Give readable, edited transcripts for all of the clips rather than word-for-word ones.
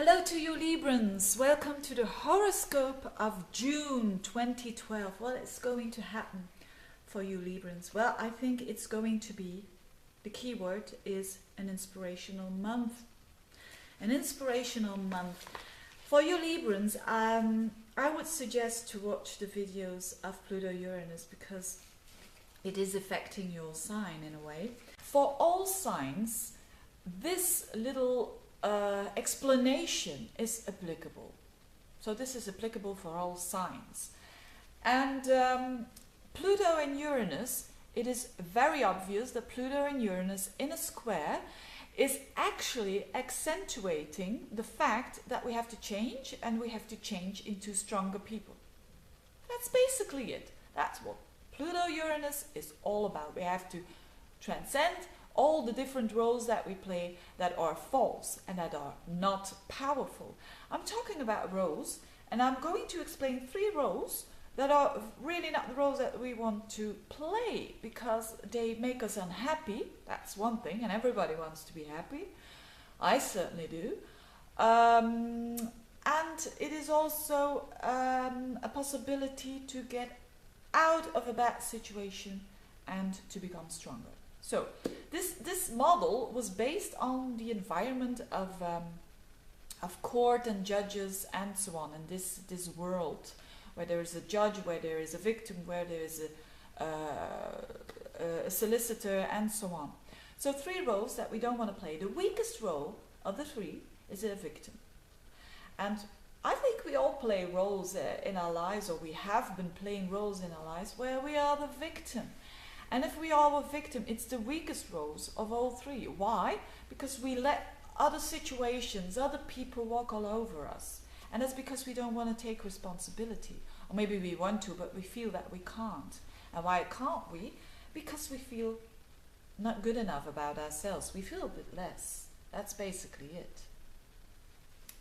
Hello to you Librans, welcome to the horoscope of June 2012. What is going to happen for you Librans? Well, I think it's going to be, the keyword is an inspirational month. An inspirational month. For you Librans, I would suggest to watch the videos of Pluto Uranus because it is affecting your sign in a way. For all signs, this little explanation is applicable. So this is applicable for all signs. And Pluto and Uranus, it is very obvious that Pluto and Uranus in a square is actually accentuating the fact that we have to change, and we have to change into stronger people. That's basically it. That's what Pluto-Uranus is all about. We have to transcend all the different roles that we play that are false and that are not powerful. I'm talking about roles, and I'm going to explain 3 roles that are really not the roles that we want to play because they make us unhappy. That's one thing, and everybody wants to be happy. I certainly do. And it is also a possibility to get out of a bad situation and to become stronger. So this model was based on the environment of court and judges and so on, and this world where there is a judge, where there is a victim, where there is a solicitor, and so on. So 3 roles that we don't want to play. The weakest role of the 3 is a victim. And I think we all play roles in our lives, or we have been playing roles in our lives where we are the victim. And if we are a victim, it's the weakest roles of all 3. Why? Because we let other situations, other people walk all over us. And that's because we don't want to take responsibility. Or maybe we want to, but we feel that we can't. And why can't we? Because we feel not good enough about ourselves. We feel a bit less. That's basically it.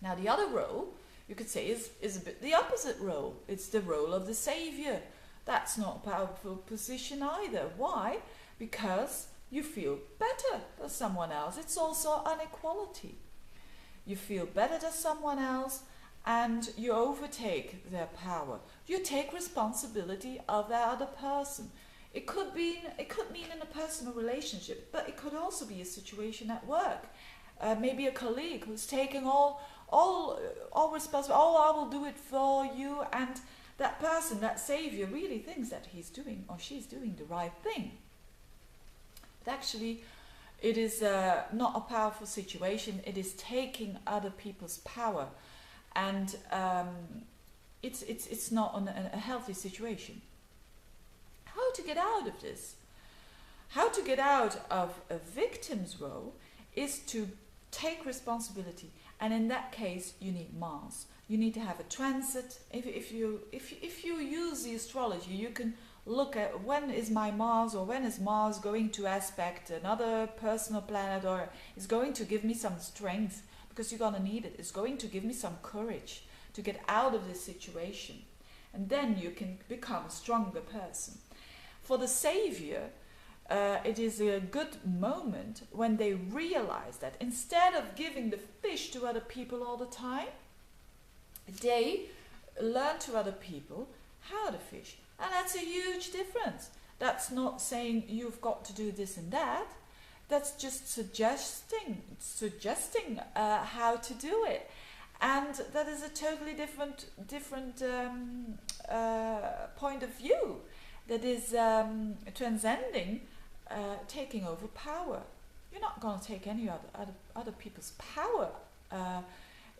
Now the other role, you could say, is a bit the opposite role. It's the role of the savior. That's not a powerful position either. Why? Because you feel better than someone else. It's also inequality. You feel better than someone else, and you overtake their power. You take responsibility of that other person. It could mean in a personal relationship, but it could also be a situation at work. Maybe a colleague who's taking all responsibility. Oh, I will do it for you, and that person, that savior, really thinks that he's doing or she's doing the right thing. But actually, it is not a powerful situation. It is taking other people's power, and it's not a healthy situation. How to get out of this? How to get out of a victim's role is to take responsibility, and in that case, you need Mars. You need to have a transit. If you use the astrology, you can look at when is my Mars, or when is Mars going to aspect another personal planet, or is going to give me some strength, because you're going to need it. It's going to give me some courage to get out of this situation, and then you can become a stronger person. For the savior, it is a good moment when they realize that instead of giving the fish to other people all the time, they learn to other people how to fish. And that's a huge difference. That's not saying you've got to do this and that. That's just suggesting how to do it. And that is a totally different point of view. That is transcending taking over power. You're not going to take any other people's power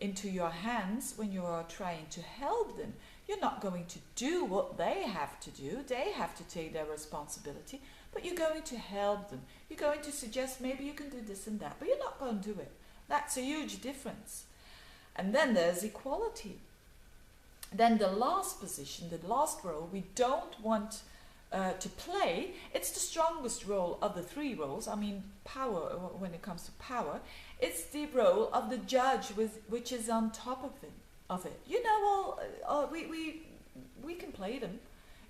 into your hands when you are trying to help them. You're not going to do what they have to do. They have to take their responsibility, but you're going to help them. You're going to suggest maybe you can do this and that, but you're not going to do it. That's a huge difference. And then there's equality. Then the last position, the last role we don't want to play, it's the strongest role of the 3 roles. I mean, power, when it comes to power, it's the role of the judge, which is on top of it. You know, we can play them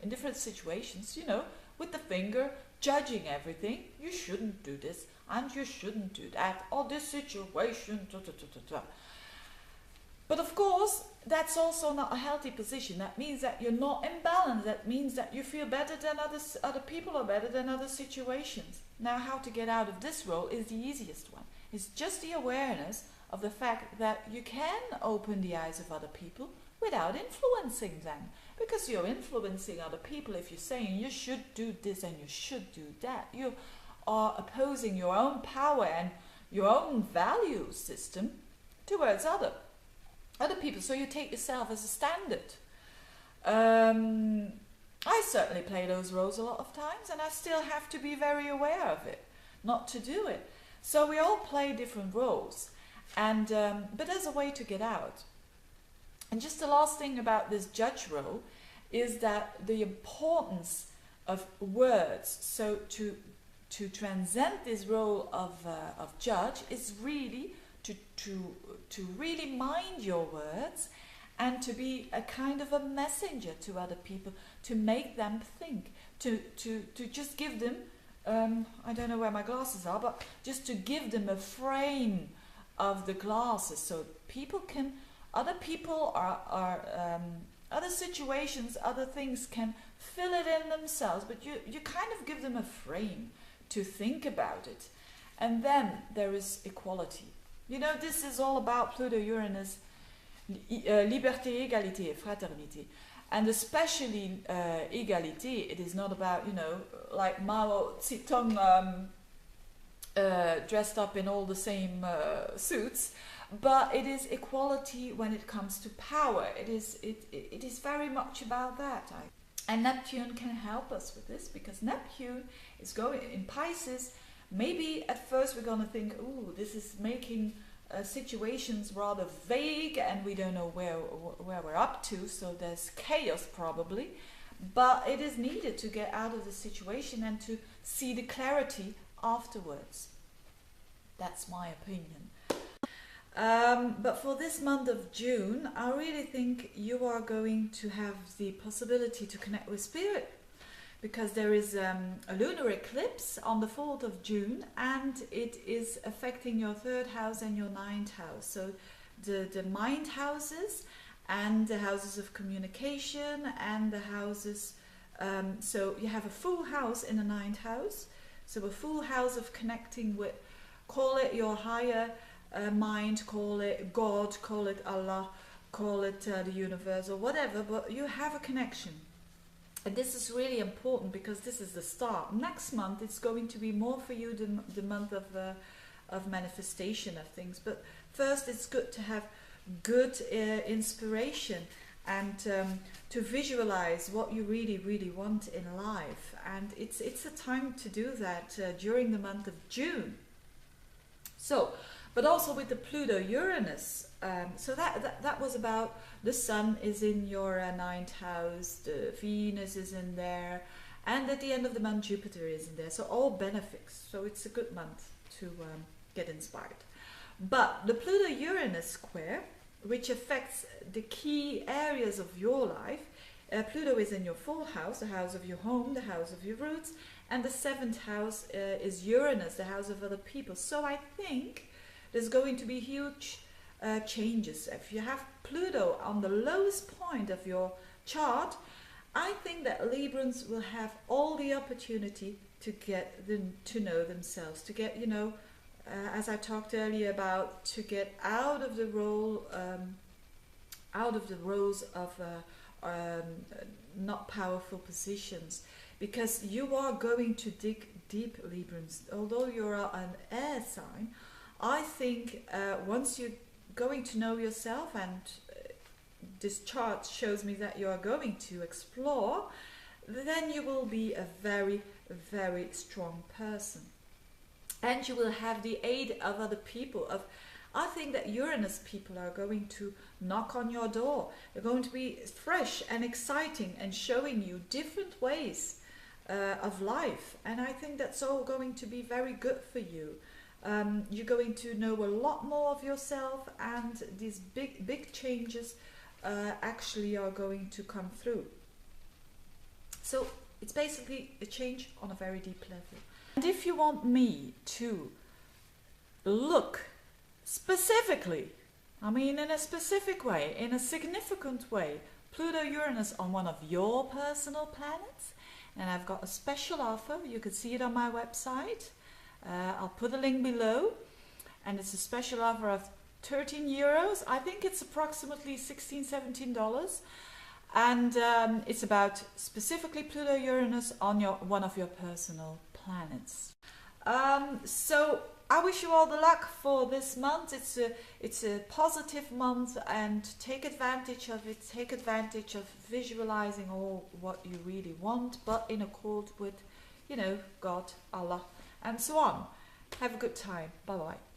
in different situations, you know, with the finger, judging everything. You shouldn't do this, and you shouldn't do that, or this situation, But of course, that's also not a healthy position. That means that you're not in balance. That means that you feel better than other people or better than other situations. Now, how to get out of this role is the easiest one. It's just the awareness of the fact that you can open the eyes of other people without influencing them. Because you're influencing other people if you're saying you should do this and you should do that. You are opposing your own power and your own value system towards other people. So you take yourself as a standard. I certainly play those roles a lot of times, and I still have to be very aware of it, not to do it. So we all play different roles, and but there's a way to get out. And just the last thing about this judge role is that the importance of words, so to transcend this role of judge, is really to really mind your words and to be a kind of a messenger to other people, to make them think, to just give them, I don't know where my glasses are, but just to give them a frame of the glasses so people can, other people other situations, other things can fill it in themselves, but you kind of give them a frame to think about it. And then there is equality. You know, this is all about Pluto, Uranus, liberté, égalité, fraternité. And especially égalité, it is not about, you know, like Mao Zedong dressed up in all the same suits, but it is equality when it comes to power. It is very much about that. And Neptune can help us with this, because Neptune is going in Pisces. Maybe at first we're going to think, ooh, this is making situations rather vague and we don't know where we're up to, so there's chaos probably. But it is needed to get out of the situation and to see the clarity afterwards. That's my opinion. But for this month of June, I really think you are going to have the possibility to connect with Spirit, because there is a lunar eclipse on the 4th of June, and it is affecting your 3rd house and your 9th house. So the mind houses and the houses of communication and the houses, so you have a full house in the 9th house, so a full house of connecting with, call it your higher mind, call it God, call it Allah, call it the universe or whatever, but you have a connection. And this is really important because this is the start. Next month it's going to be more for you the month of manifestation of things. But first it's good to have good inspiration and to visualize what you really, really want in life. And it's a time to do that during the month of June. So, but also with the Pluto Uranus, so that was about the Sun is in your 9th house, the Venus is in there, and at the end of the month Jupiter is in there. So all benefits. So it's a good month to get inspired. But the Pluto Uranus square, which affects the key areas of your life, Pluto is in your 4th house, the house of your home, the house of your roots, and the 7th house is Uranus, the house of other people. So I think there's going to be huge changes. If you have Pluto on the lowest point of your chart, I think that Librans will have all the opportunity to get them to know themselves, to get, you know, as I talked earlier about, to get out of the role, out of the roles of not powerful positions, because you are going to dig deep, Librans. Although you're an air sign, I think once you're going to know yourself, and this chart shows me that you are going to explore, then you will be a very, very strong person. And you will have the aid of other people. I think that Uranus people are going to knock on your door. They're going to be fresh and exciting and showing you different ways of life. And I think that's all going to be very good for you. You're going to know a lot more of yourself, and these big changes actually are going to come through. So it's basically a change on a very deep level. And if you want me to look specifically, I mean, in a specific way, in a significant way. Pluto Uranus on one of your personal planets, and I've got a special offer. You can see it on my website. I'll put a link below, and it's a special offer of 13 euros. I think it's approximately $16-17, and it's about specifically Pluto Uranus on one of your personal planets. So I wish you all the luck for this month. It's a positive month, and take advantage of it. Take advantage of visualizing all what you really want, but in accord with, you know, God, Allah, and so on. Have a good time. Bye bye.